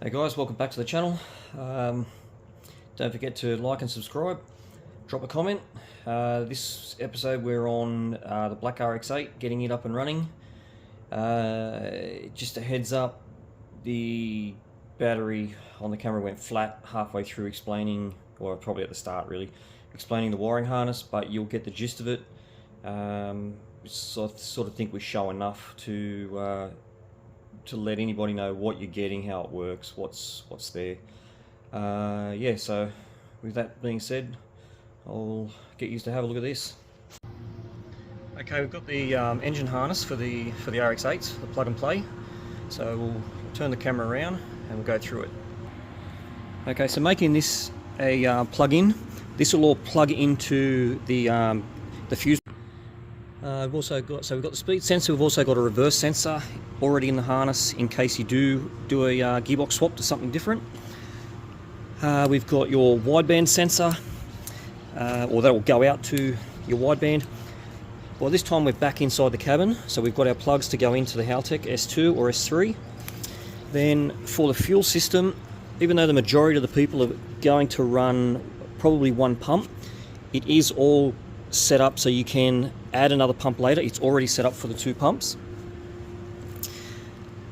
Hey guys, welcome back to the channel. Don't forget to like and subscribe, drop a comment. This episode we're on the black Rx8, getting it up and running. Just a heads up, the battery on the camera went flat halfway through explaining, or probably at the start really, explaining the wiring harness, but you'll get the gist of it. Sort of think we show enough to let anybody know what you're getting, how it works, what's there. Yeah, so with that being said, I'll get you to have a look at this. Okay, we've got the engine harness for the Rx8, the plug and play. So we'll turn the camera around and we'll go through it. Okay, so making this a plug-in, this will all plug into the fuse. We've also got the speed sensor. We've also got a reverse sensor already in the harness in case you do a gearbox swap to something different. We've got your wideband sensor, or that will go out to your wideband. Well, this time we're back inside the cabin, so we've got our plugs to go into the Haltech S2 or S3. Then for the fuel system, even though the majority of the people are going to run probably one pump, it is all set up so you can add another pump later. It's already set up for the two pumps.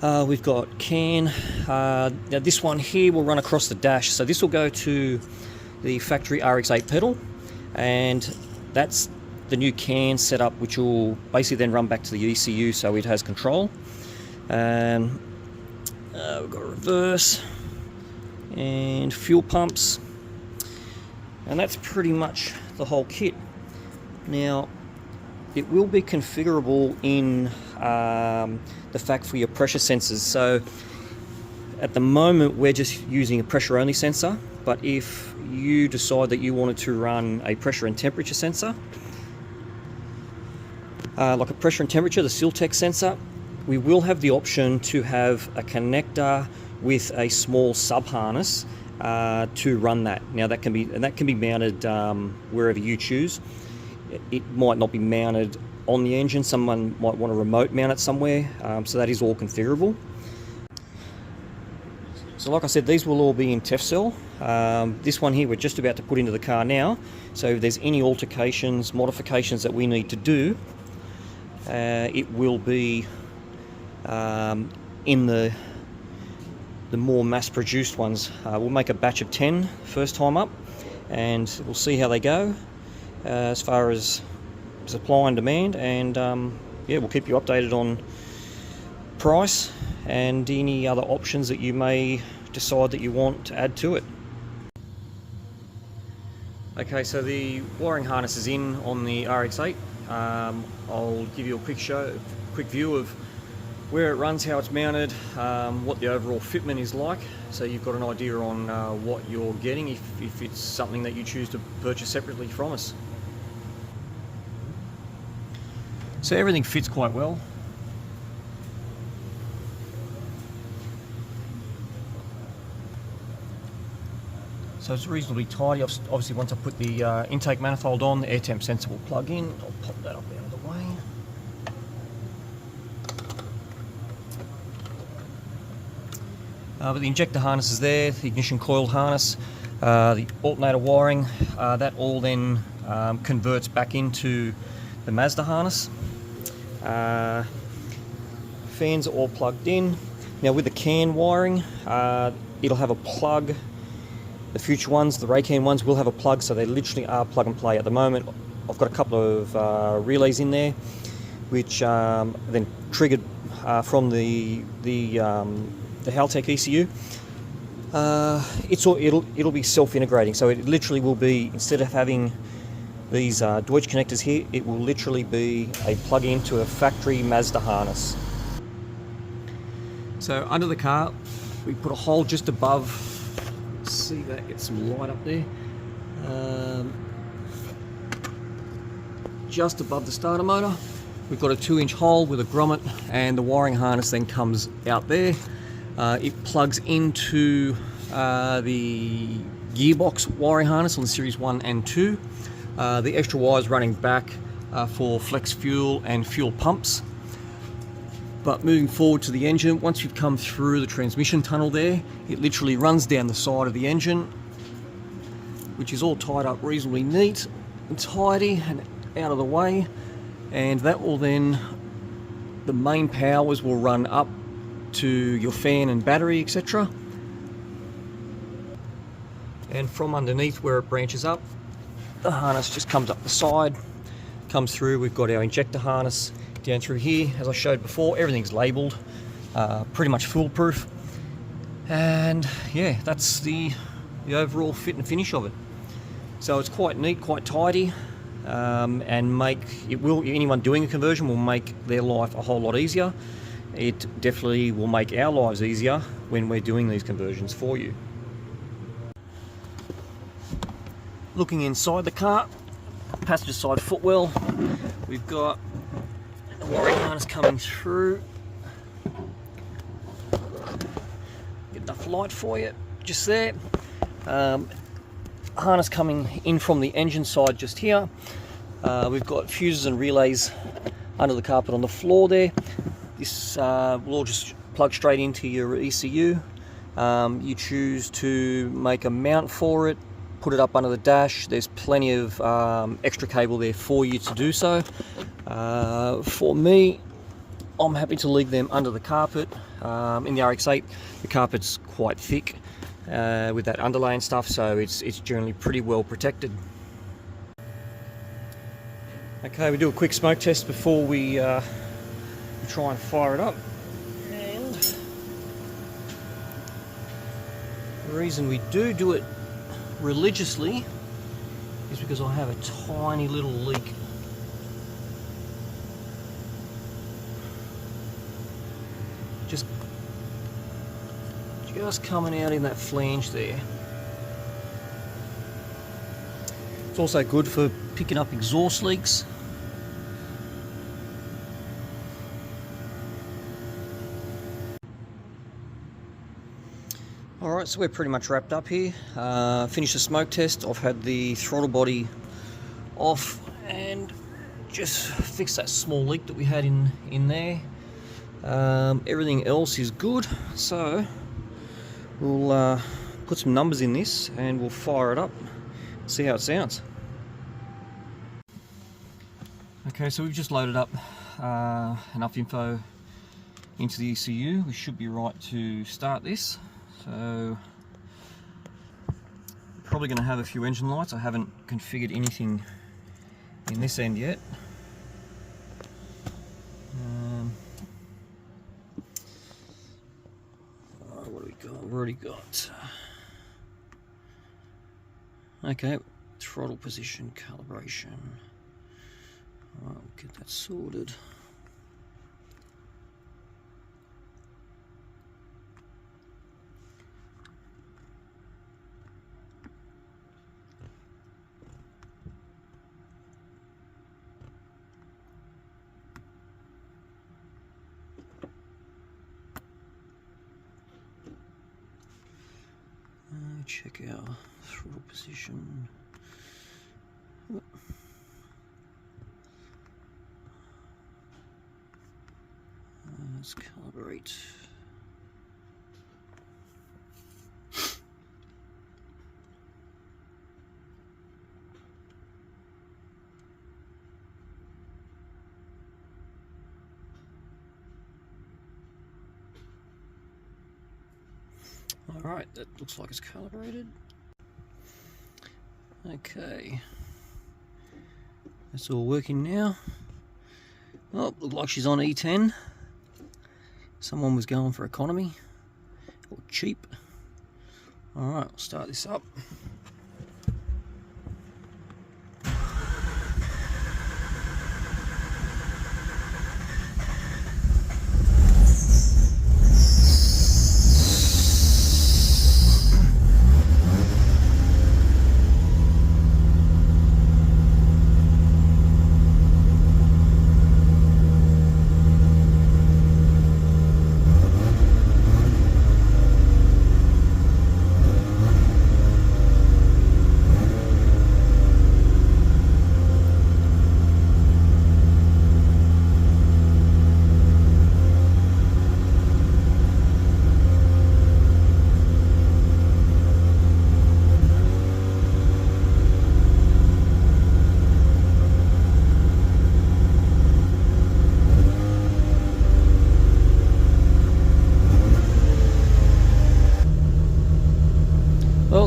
We've got CAN. Now this one here will run across the dash, so this will go to the factory Rx8 pedal, and that's the new CAN setup, which will basically then run back to the ECU so it has control. We've got reverse and fuel pumps, and that's pretty much the whole kit. Now, it will be configurable in the fact for your pressure sensors. So at the moment we're just using a pressure only sensor, but if you decide that you wanted to run a pressure and temperature sensor, like a pressure and temperature, the haltech sensor, we will have the option to have a connector with a small sub harness to run that. Now that can be mounted wherever you choose. It might not be mounted on the engine. Someone might want to remote mount it somewhere, so that is all configurable. So like I said, these will all be in TEF cell. This one here we're just about to put into the car now, so if there's any altercations, modifications that we need to do, it will be in the more mass-produced ones. We'll make a batch of 10 first time up, and we'll see how they go as far as supply and demand, and yeah, we'll keep you updated on price and any other options that you may decide that you want to add to it. Okay, so the wiring harness is in on the Rx8. I'll give you a quick view of where it runs, how it's mounted, what the overall fitment is like, so you've got an idea on what you're getting if it's something that you choose to purchase separately from us. So everything fits quite well. So it's reasonably tidy. Obviously once I put the intake manifold on, the air temp sensor will plug in. I'll pop that up out of the way. But the injector harness is there, the ignition coil harness, the alternator wiring, that all then converts back into the Mazda harness. Fans are all plugged in. Now with the CAN wiring, it'll have a plug. The future ones, the Raycan ones, will have a plug, so they literally are plug and play. At the moment I've got a couple of relays in there, which then triggered from the haltech ECU. It'll be self-integrating, so it literally will be, instead of having these Deutsch connectors here, it will literally be a plug-in to a factory Mazda harness. So under the car we put a hole just above, see that, get some light up there, just above the starter motor. We've got a 2-inch hole with a grommet, and the wiring harness then comes out there. It plugs into the gearbox wiring harness on the Series 1 and 2. The extra wires running back for flex fuel and fuel pumps. But moving forward to the engine, once you've come through the transmission tunnel there, it literally runs down the side of the engine, which is all tied up reasonably neat and tidy and out of the way. And that will then, the main powers will run up to your fan and battery, etc. And from underneath where it branches up, the harness just comes up the side, comes through. We've got our injector harness down through here. As I showed before, everything's labelled, pretty much foolproof. And yeah, that's the overall fit and finish of it. So it's quite neat, quite tidy, and anyone doing a conversion will make their life a whole lot easier. It definitely will make our lives easier when we're doing these conversions for you. Looking inside the car, passenger side footwell, we've got a wiring harness coming through. Get enough light for you, just there. Harness coming in from the engine side just here. We've got fuses and relays under the carpet on the floor there. This will all just plug straight into your ECU. You choose to make a mount for it, put it up under the dash. There's plenty of extra cable there for you to do so. For me, I'm happy to leave them under the carpet. In the Rx8, the carpet's quite thick with that underlay and stuff, so it's generally pretty well protected. Okay, we do a quick smoke test before we try and fire it up. And the reason we do it religiously is because I have a tiny little leak. Just coming out in that flange there. It's also good for picking up exhaust leaks. Alright, so we're pretty much wrapped up here. Finished the smoke test. I've had the throttle body off and just fixed that small leak that we had in there. Everything else is good, so we'll put some numbers in this and we'll fire it up, see how it sounds. Okay, so we've just loaded up enough info into the ECU. We should be right to start this. So probably going to have a few engine lights. I haven't configured anything in this end yet. What do we got? We've already got, okay, throttle position calibration. I'll get that sorted. Check our throttle position. Let's calibrate. Alright, that looks like it's calibrated. Okay. That's all working now. Oh, looks like she's on E10. Someone was going for economy or cheap. Alright, I'll start this up.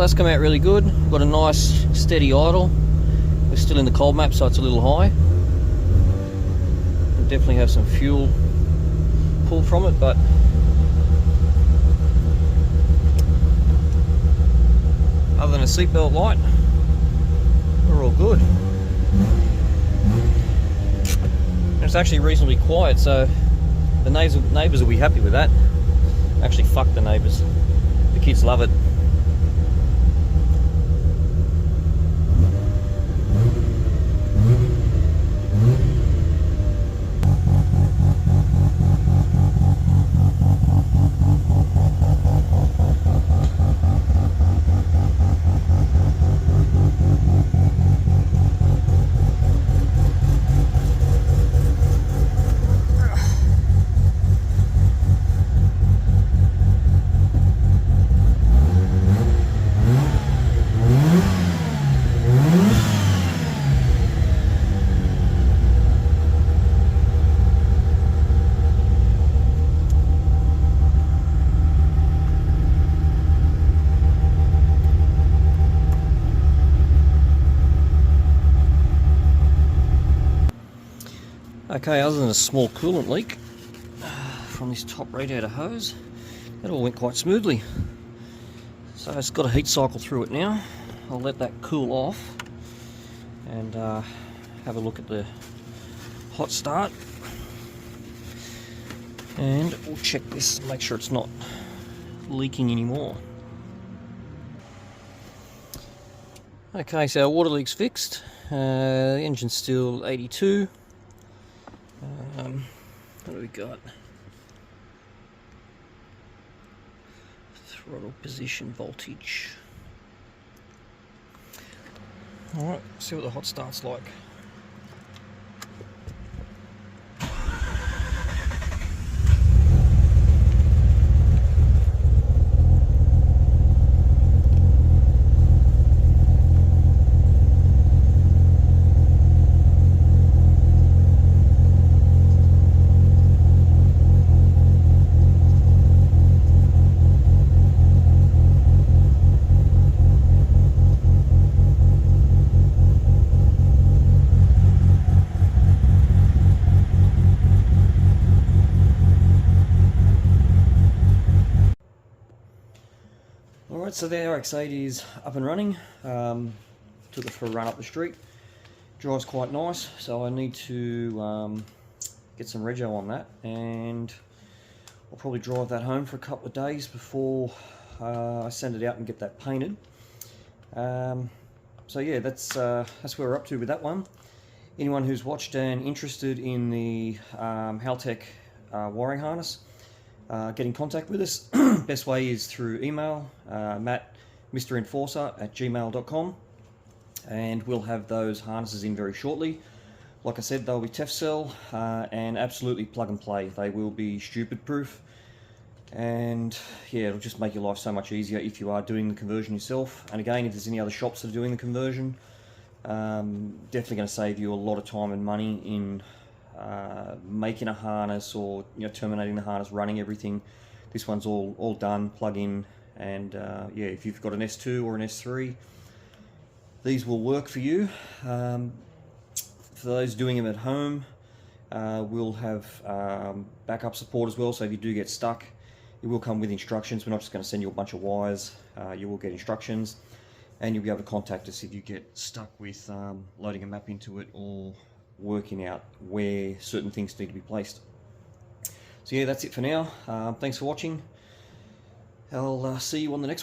that's come out really good. Got a nice steady idle. We're still in the cold map, so it's a little high. We'll definitely have some fuel pull from it, but other than a seatbelt light, we're all good. And it's actually reasonably quiet, so the neighbours will be happy with that. Actually, fuck the neighbours. The kids love it. Okay, other than a small coolant leak from this top radiator hose, that all went quite smoothly. So it's got a heat cycle through it now. I'll let that cool off and have a look at the hot start. And we'll check this and make sure it's not leaking anymore. Okay, so our water leak's fixed. The engine's still 82. What do we got? Throttle position voltage. Alright, see what the hot start's like. Alright, so the Rx8 is up and running. Took it for a run up the street. Drives quite nice, so I need to get some rego on that, and I'll probably drive that home for a couple of days before I send it out and get that painted. So yeah, that's where we're up to with that one. Anyone who's watched and interested in the haltech wiring harness, get in contact with us. Best way is through email, Matt, mrenforcer@gmail.com, and we'll have those harnesses in very shortly. Like I said, they'll be TEF cell and absolutely plug and play. They will be stupid proof, and yeah, it'll just make your life so much easier if you are doing the conversion yourself. And again, if there's any other shops that are doing the conversion, definitely going to save you a lot of time and money in making a harness, or terminating the harness, running everything. This one's all done, plug in, and yeah, if you've got an S2 or an S3, these will work for you. For those doing them at home, we'll have backup support as well, so if you do get stuck, it will come with instructions. We're not just going to send you a bunch of wires. You will get instructions, and you'll be able to contact us if you get stuck with loading a map into it or working out where certain things need to be placed. So yeah, that's it for now. Thanks for watching. I'll see you on the next one.